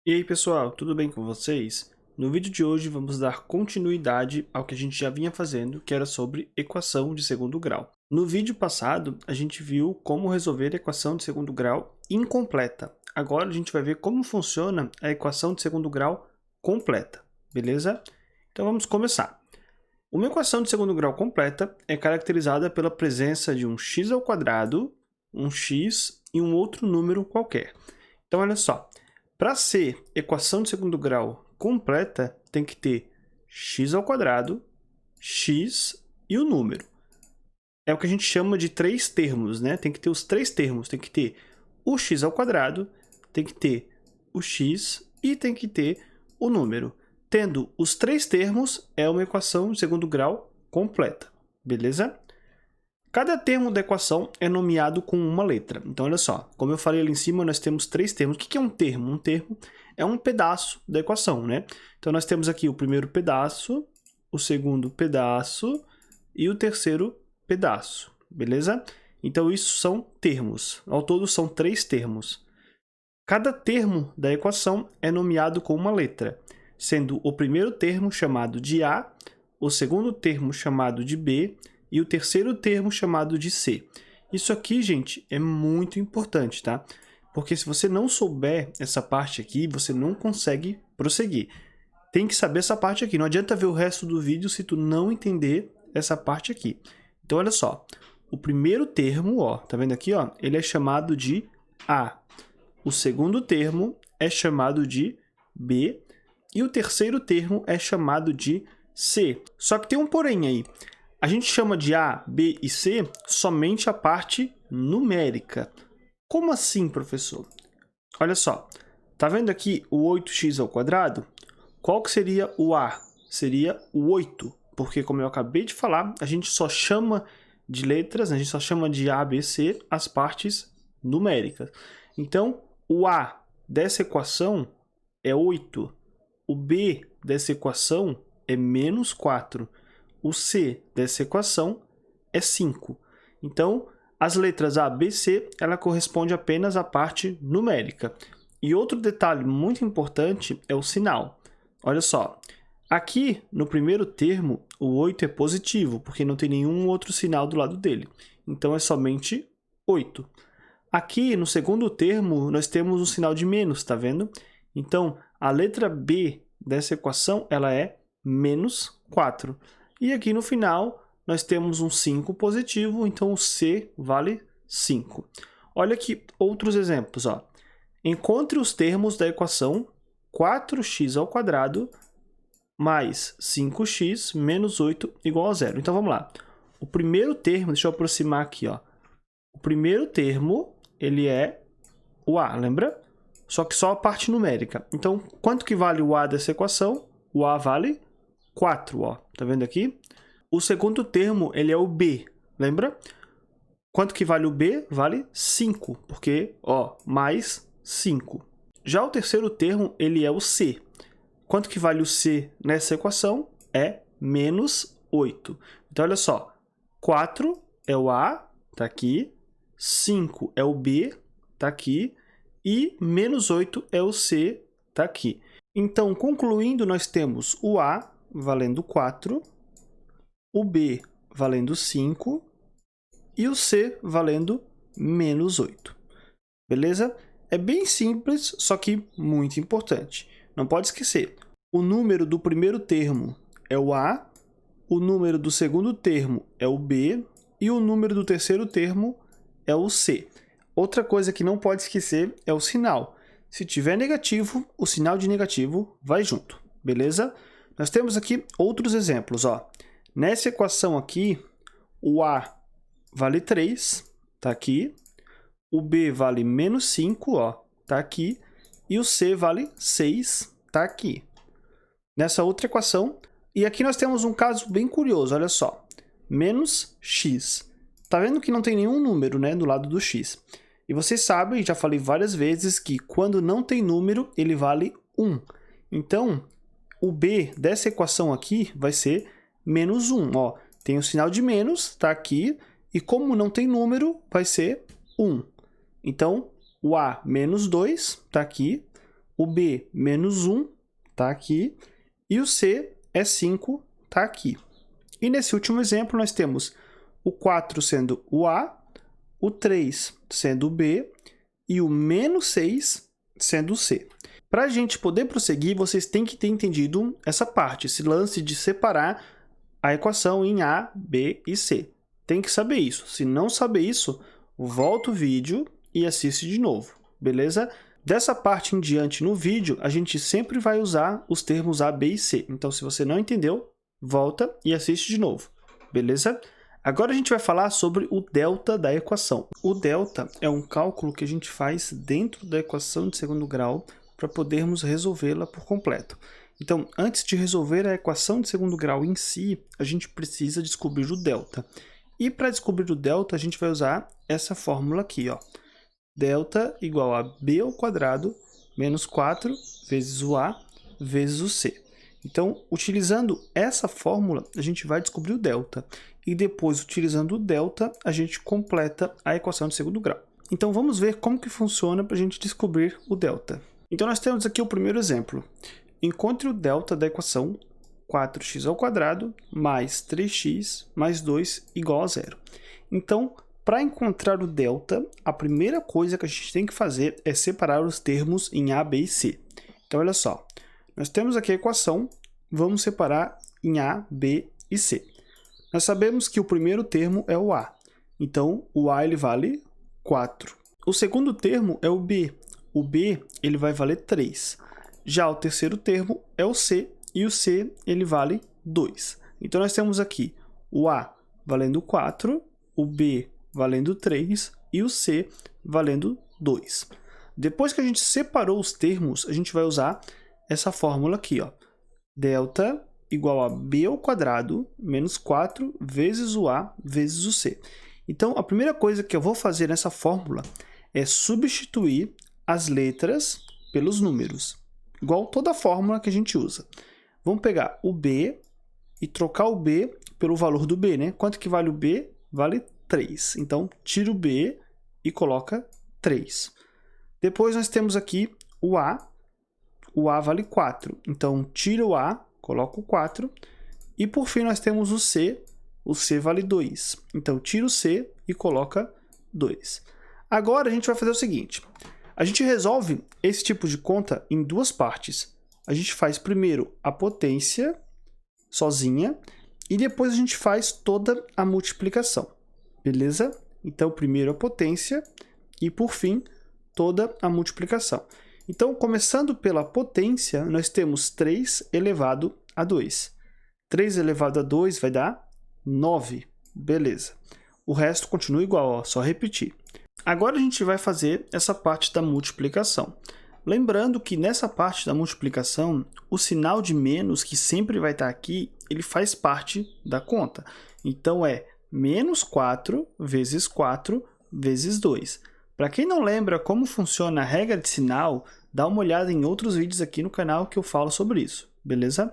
E aí pessoal, tudo bem com vocês? No vídeo de hoje vamos dar continuidade ao que a gente já vinha fazendo, que era sobre equação de segundo grau. No vídeo passado, a gente viu como resolver a equação de segundo grau incompleta. Agora a gente vai ver como funciona a equação de segundo grau completa, beleza? Então vamos começar. Uma equação de segundo grau completa é caracterizada pela presença de um x ao quadrado, um x e um outro número qualquer. Então olha só. Para ser equação de segundo grau completa, tem que ter x ao quadrado, x e o número. É o que a gente chama de três termos, né? Tem que ter os três termos. Tem que ter o x ao quadrado, tem que ter o x e tem que ter o número. Tendo os três termos, é uma equação de segundo grau completa, beleza? Cada termo da equação é nomeado com uma letra. Então, olha só, como eu falei ali em cima, nós temos três termos. O que é um termo? Um termo é um pedaço da equação, né? Então, nós temos aqui o primeiro pedaço, o segundo pedaço e o terceiro pedaço, beleza? Então, isso são termos. Ao todo, são três termos. Cada termo da equação é nomeado com uma letra, sendo o primeiro termo chamado de A, o segundo termo chamado de B, e o terceiro termo chamado de C. Isso aqui, gente, é muito importante, tá? Porque se você não souber essa parte aqui, você não consegue prosseguir. Tem que saber essa parte aqui. Não adianta ver o resto do vídeo se tu não entender essa parte aqui. Então, olha só. O primeiro termo, ó, tá vendo aqui, ó? Ele é chamado de A. O segundo termo é chamado de B. E o terceiro termo é chamado de C. Só que tem um porém aí. A gente chama de A, B e C somente a parte numérica. Como assim, professor? Olha só, tá vendo aqui o 8x ao quadrado? Qual que seria o A? Seria o 8, porque como eu acabei de falar, a gente só chama de letras, a gente só chama de A, B, C as partes numéricas. Então, o A dessa equação é 8, o B dessa equação é menos 4. O C dessa equação é 5. Então, as letras A, B, C, ela corresponde apenas à parte numérica. E outro detalhe muito importante é o sinal. Olha só, aqui no primeiro termo, o 8 é positivo, porque não tem nenhum outro sinal do lado dele. Então, é somente 8. Aqui no segundo termo, nós temos um sinal de menos, tá vendo? Então, a letra B dessa equação, ela é menos 4. E aqui no final, nós temos um 5 positivo, então o C vale 5. Olha aqui outros exemplos. Ó. Encontre os termos da equação 4x ao quadrado mais 5x menos 8 igual a zero. Então, vamos lá. O primeiro termo, deixa eu aproximar aqui. Ó. O primeiro termo, ele é o A, lembra? Só que só a parte numérica. Então, quanto que vale o A dessa equação? O A vale 4, ó. Tá vendo aqui? O segundo termo, ele é o B, lembra? Quanto que vale o B? Vale 5, porque, ó, mais 5. Já o terceiro termo, ele é o C. Quanto que vale o C nessa equação? É menos 8. Então, olha só, 4 é o A, tá aqui, 5 é o B, tá aqui, e menos 8 é o C, tá aqui. Então, concluindo, nós temos o A valendo 4, o B valendo 5 e o C valendo menos 8. Beleza? É bem simples, só que muito importante. Não pode esquecer, o número do primeiro termo é o A, o número do segundo termo é o B e o número do terceiro termo é o C. Outra coisa que não pode esquecer é o sinal. Se tiver negativo, o sinal de negativo vai junto, beleza? Nós temos aqui outros exemplos. Ó. Nessa equação aqui, o A vale 3, tá aqui. O B vale menos 5, ó, tá aqui. E o C vale 6, tá aqui. Nessa outra equação, e aqui nós temos um caso bem curioso, olha só. Menos x. Tá vendo que não tem nenhum número, né, do lado do x. E vocês sabem, já falei várias vezes, que quando não tem número, ele vale 1. Então, o B dessa equação aqui vai ser menos 1. Ó, tem o sinal de menos, está aqui, e como não tem número, vai ser 1. Então, o A menos 2 está aqui, O B, menos 1, está aqui. E o C é 5, está aqui. E nesse último exemplo, nós temos o 4 sendo o A, o 3 sendo o B e o menos 6 sendo o C. Para a gente poder prosseguir, vocês têm que ter entendido essa parte, esse lance de separar a equação em A, B e C. Tem que saber isso. Se não saber isso, volta o vídeo e assiste de novo, beleza? Dessa parte em diante no vídeo, a gente sempre vai usar os termos A, B e C. Então, se você não entendeu, volta e assiste de novo, beleza? Agora a gente vai falar sobre o delta da equação. O delta é um cálculo que a gente faz dentro da equação de segundo grau para podermos resolvê-la por completo. Então, antes de resolver a equação de segundo grau em si, a gente precisa descobrir o delta. E para descobrir o delta, a gente vai usar essa fórmula aqui, ó. Delta igual a b ao quadrado menos 4 vezes o a vezes o c. Então, utilizando essa fórmula, a gente vai descobrir o delta. E depois, utilizando o delta, a gente completa a equação de segundo grau. Então, vamos ver como que funciona para a gente descobrir o delta. Então, nós temos aqui o primeiro exemplo. Encontre o delta da equação 4x ao quadrado mais 3x mais 2 igual a 0. Então, para encontrar o delta, a primeira coisa que a gente tem que fazer é separar os termos em A, B e C. Então, olha só. Nós temos aqui a equação, vamos separar em A, B e C. Nós sabemos que o primeiro termo é o A. Então, o A ele vale 4. O segundo termo é o B. O B ele vai valer 3. Já o terceiro termo é o C, e o C ele vale 2. Então, nós temos aqui o A valendo 4, o B valendo 3 e o C valendo 2. Depois que a gente separou os termos, a gente vai usar essa fórmula aqui, ó. Delta igual a b ao quadrado menos 4 vezes o a vezes o c. Então, a primeira coisa que eu vou fazer nessa fórmula é substituir as letras pelos números, igual toda fórmula que a gente usa. Vamos pegar o b e trocar o b pelo valor do b, né? Quanto que vale o b? Vale 3. Então, tira o b e coloca 3. Depois, nós temos aqui o a. O a vale 4. Então, tira o a, coloca o 4. E, por fim, nós temos o c. O c vale 2. Então, tira o c e coloca 2. Agora, a gente vai fazer o seguinte. A gente resolve esse tipo de conta em duas partes. A gente faz primeiro a potência sozinha e depois a gente faz toda a multiplicação. Beleza? Então, primeiro a potência e, por fim, toda a multiplicação. Então, começando pela potência, nós temos 3 elevado a 2. 3 elevado a 2 vai dar 9. Beleza. O resto continua igual, ó, só repetir. Agora a gente vai fazer essa parte da multiplicação. Lembrando que nessa parte da multiplicação, o sinal de menos, que sempre vai estar aqui, ele faz parte da conta. Então, é menos 4 vezes 4 vezes 2. Para quem não lembra como funciona a regra de sinal, dá uma olhada em outros vídeos aqui no canal que eu falo sobre isso, beleza?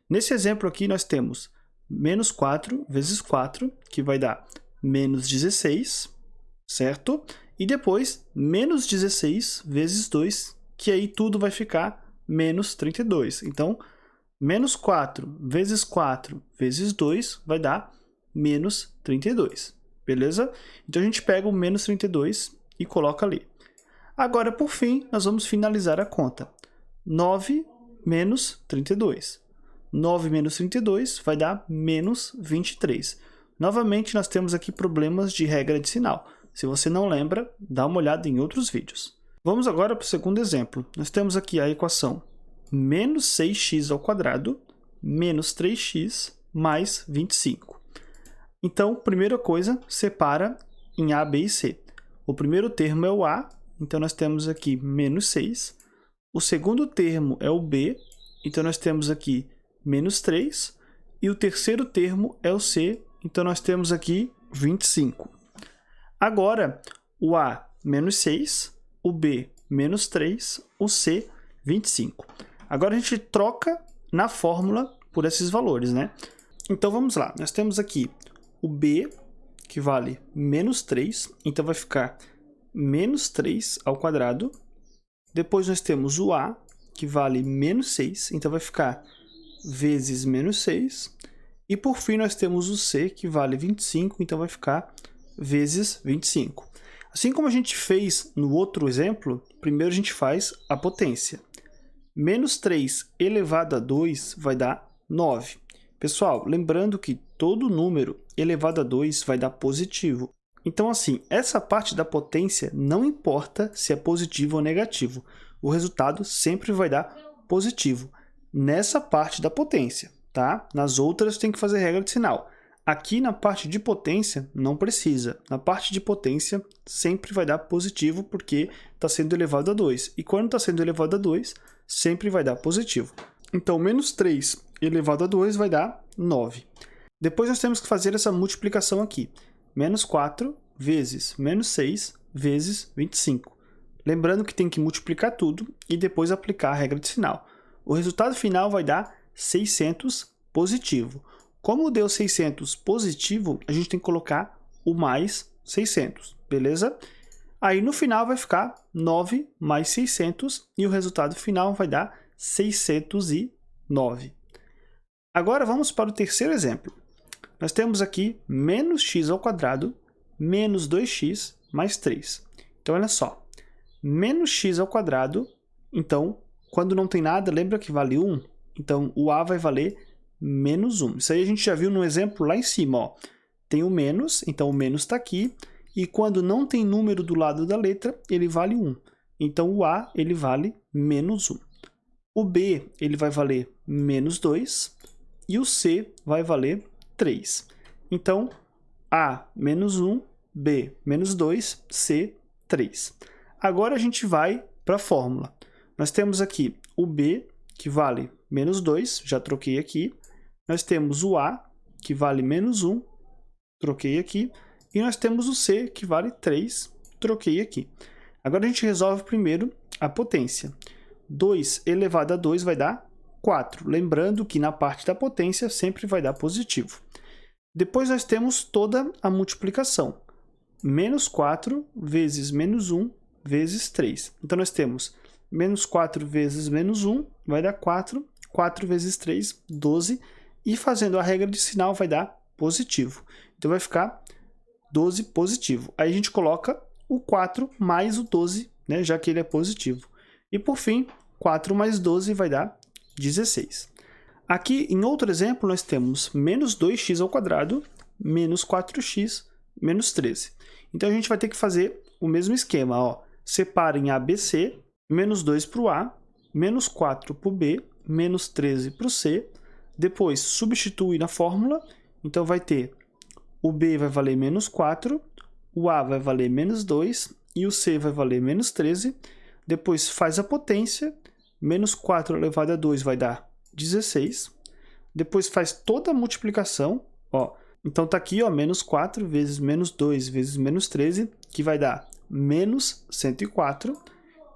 Nesse exemplo aqui nós temos menos 4 vezes 4, que vai dar menos 16, certo? E depois menos 16 vezes 2, que aí tudo vai ficar menos 32. Então, menos 4 vezes 4 vezes 2 vai dar menos 32, beleza? Então, a gente pega o menos 32 e coloca ali. Agora, por fim, nós vamos finalizar a conta. 9 menos 32. 9 menos 32 vai dar menos 23. Novamente, nós temos aqui problemas de regra de sinal. Se você não lembra, dá uma olhada em outros vídeos. Vamos agora para o segundo exemplo. Nós temos aqui a equação menos 6x ao quadrado menos 3x mais 25. Então, primeira coisa, separa em A, B e C. O primeiro termo é o A, então nós temos aqui menos 6. O segundo termo é o B, então nós temos aqui menos 3. E o terceiro termo é o C, então nós temos aqui 25. Agora, o A, menos 6, o B, menos 3, o C, 25. Agora a gente troca na fórmula por esses valores, né? Então vamos lá, nós temos aqui o B, que vale menos 3, então vai ficar menos 3 ao quadrado. Depois nós temos o A, que vale menos 6, então vai ficar vezes menos 6. E por fim, nós temos o C, que vale 25, então vai ficar vezes 25. Assim como a gente fez no outro exemplo, primeiro a gente faz a potência. Menos 3 elevado a 2 vai dar 9. Pessoal, lembrando que todo número elevado a 2 vai dar positivo. Então, assim, essa parte da potência não importa se é positivo ou negativo. O resultado sempre vai dar positivo nessa parte da potência, tá? Nas outras tem que fazer regra de sinal. Aqui na parte de potência não precisa. Na parte de potência sempre vai dar positivo porque está sendo elevado a 2. E quando está sendo elevado a 2, sempre vai dar positivo. Então, menos 3 elevado a 2 vai dar 9. Depois nós temos que fazer essa multiplicação aqui. Menos 4 vezes menos 6 vezes 25. Lembrando que tem que multiplicar tudo e depois aplicar a regra de sinal. O resultado final vai dar 600 positivo. Como deu 600 positivo, a gente tem que colocar o mais 600, beleza? Aí no final vai ficar 9 mais 600 e o resultado final vai dar 609. Agora vamos para o terceiro exemplo. Nós temos aqui menos x ao quadrado menos 2x mais 3. Então, olha só. Menos x ao quadrado, então, quando não tem nada, lembra que vale 1? Então, o a vai valer menos 1. Isso aí a gente já viu no exemplo lá em cima, ó. Tem o menos, então o menos está aqui. E quando não tem número do lado da letra, ele vale 1. Então, o a ele vale menos 1. O b ele vai valer menos 2. E o c vai valer 3. Então, a menos 1, b menos 2, c 3. Agora a gente vai para a fórmula. Nós temos aqui o b, que vale menos 2, já troquei aqui. Nós temos o a, que vale menos 1, troquei aqui. E nós temos o c, que vale 3, troquei aqui. Agora a gente resolve primeiro a potência. 2 elevado a 2 vai dar 4. Lembrando que na parte da potência sempre vai dar positivo. Depois nós temos toda a multiplicação. Menos 4 vezes menos 1 vezes 3. Então nós temos menos 4 vezes menos 1 vai dar 4. 4 vezes 3, 12. E fazendo a regra de sinal vai dar positivo. Então vai ficar 12 positivo. Aí a gente coloca o 4 mais o 12, né, já que ele é positivo. E por fim, 4 mais 12 vai dar 16. Aqui, em outro exemplo, nós temos menos 2x ao quadrado, menos 4x, menos 13. Então, a gente vai ter que fazer o mesmo esquema. Ó. Separem A, B, C, menos 2 para o A, menos 4 para o B, menos 13 para o C. Depois, substitui na fórmula. Então, vai ter o B vai valer menos 4, o A vai valer menos 2 e o C vai valer menos 13. Depois, faz a potência. Menos 4 elevado a 2 vai dar 16. Depois faz toda a multiplicação. Ó. Então está aqui, ó, menos 4 vezes menos 2 vezes menos 13, que vai dar menos 104.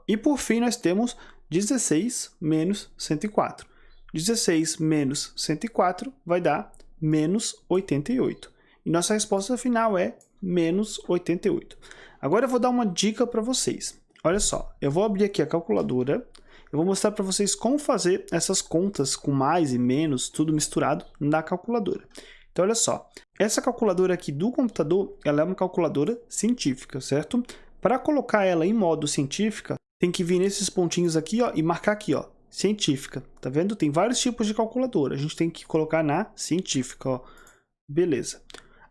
E por fim nós temos 16 menos 104. 16 menos 104 vai dar menos 88. E nossa resposta final é menos 88. Agora eu vou dar uma dica para vocês. Olha só, eu vou abrir aqui a calculadora. Eu vou mostrar para vocês como fazer essas contas com mais e menos, tudo misturado, na calculadora. Então, olha só. Essa calculadora aqui do computador, ela é uma calculadora científica, certo? Para colocar ela em modo científica, tem que vir nesses pontinhos aqui, ó, e marcar aqui, ó, científica. Tá vendo? Tem vários tipos de calculadora. A gente tem que colocar na científica, ó. Beleza.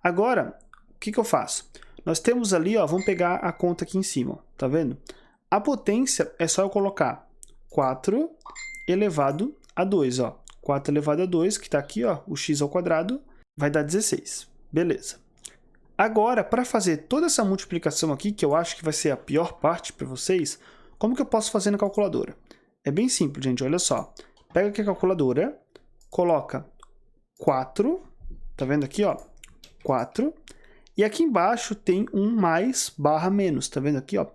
Agora, o que eu faço? Nós temos ali, ó, vamos pegar a conta aqui em cima, ó, tá vendo? A potência é só eu colocar 4 elevado a 2, ó. 4 elevado a 2, que está aqui, ó, o x ao quadrado, vai dar 16. Beleza. Agora, para fazer toda essa multiplicação aqui, que eu acho que vai ser a pior parte para vocês, como que eu posso fazer na calculadora? É bem simples, gente, olha só. Pega aqui a calculadora, coloca 4, tá vendo aqui, ó? 4. E aqui embaixo tem um mais barra menos, tá vendo aqui, ó?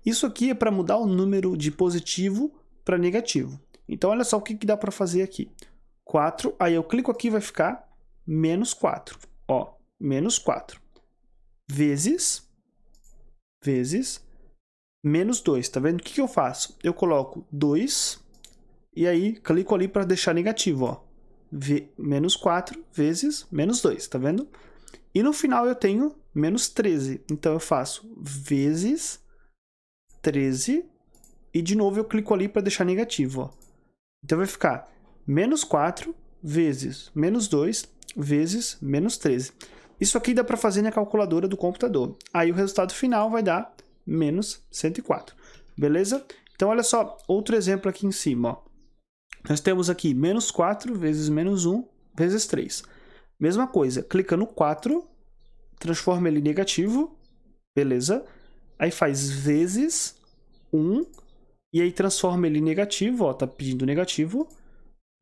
Isso aqui é para mudar o número de positivo para negativo. Então, olha só o que dá para fazer aqui. 4, aí eu clico aqui e vai ficar menos 4. Ó, menos 4. Vezes menos 2. Tá vendo? O que eu faço? Eu coloco 2 e aí clico ali para deixar negativo, ó. Menos 4 vezes menos 2, tá vendo? E no final eu tenho menos 13, então eu faço vezes 13, e de novo eu clico ali para deixar negativo, ó. Então vai ficar menos 4 vezes menos 2 vezes menos 13. Isso aqui dá para fazer na calculadora do computador. Aí o resultado final vai dar menos 104. Beleza? Então olha só, outro exemplo aqui em cima, ó. Nós temos aqui menos 4 vezes menos 1 vezes 3. Mesma coisa, clica no 4, transforma ele em negativo, beleza? Aí faz vezes 1, e aí transforma ele em negativo, ó, tá pedindo negativo,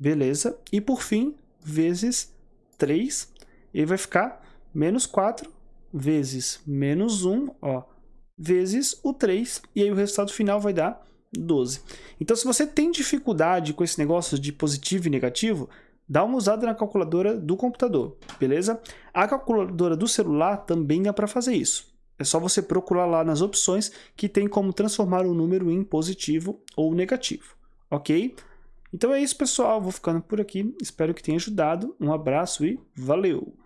beleza? E por fim, vezes 3, e aí vai ficar menos 4 vezes menos 1, ó, vezes o 3, e aí o resultado final vai dar 12. Então, se você tem dificuldade com esse negócio de positivo e negativo, dá uma usada na calculadora do computador, beleza? A calculadora do celular também dá para fazer isso. É só você procurar lá nas opções que tem como transformar o número em positivo ou negativo, ok? Então é isso, pessoal. Vou ficando por aqui. Espero que tenha ajudado. Um abraço e valeu!